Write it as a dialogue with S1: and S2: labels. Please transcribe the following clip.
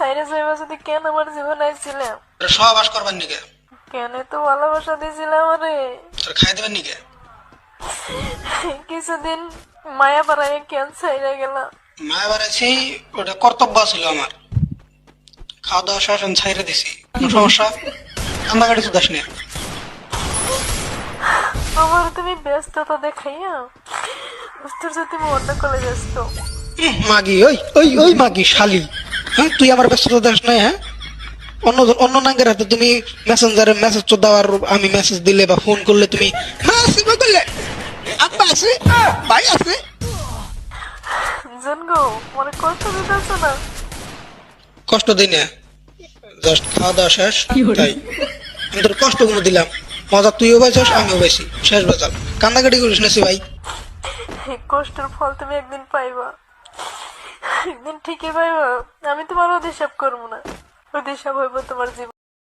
S1: সাইরে যাইবা যদি কেন আমার জীবন আইছিলাম?
S2: সহবাস করবার নিকে
S1: কেন তো ভালোবাসা দিয়েছিলাম আরে?
S2: তোর খাই দেবেন নিকে
S1: কিছুদিন মায়া পাড়ায় কেন সাইরে গেলাম?
S2: মায়া বাড়াইছি, ওটা কর্তব্য ছিল আমার। খাওয়া দাওয়া শাসন ছাইরে দিছি, কোনো সমস্যা? কান্দাকাটি তো দাস না।
S1: আমার তুমি ব্যস্ততা দেখাইয়া বুঝতে তুমি অন্য কলে ব্যস্ত।
S2: মাগি, ওই ওই ওই মাগি শালি, হ্যাঁ তুই আমার ব্যস্ততা দাস নাই? হ্যাঁ, অন্য অন্য নাঙ্গের হাতে তুমি মেসেঞ্জারে মেসেজ তো দাও, আর আমি মেসেজ দিলে বা ফোন করলে তুমি করলে আব্বা আছে, ভাই আছে।
S1: জানগো মনে কষ্ট দিতেছ না?
S2: কষ্ট দিই না, জাস্ট খাওয়া দাওয়া শেষ, তাই আমি তোর কষ্ট কোনো দিলাম। মজা তুইও পাইছস, আমিও পাইছি, শেষ বাজাল। কান্দাকাটি করিস না ভাই।
S1: এই কষ্টের ফল তুমি একদিন পাইবা, একদিন ঠিকই পাইবা। আমি তোমার অধিশাপ করবো না, অধিশাপ হইব তোমার জীবন।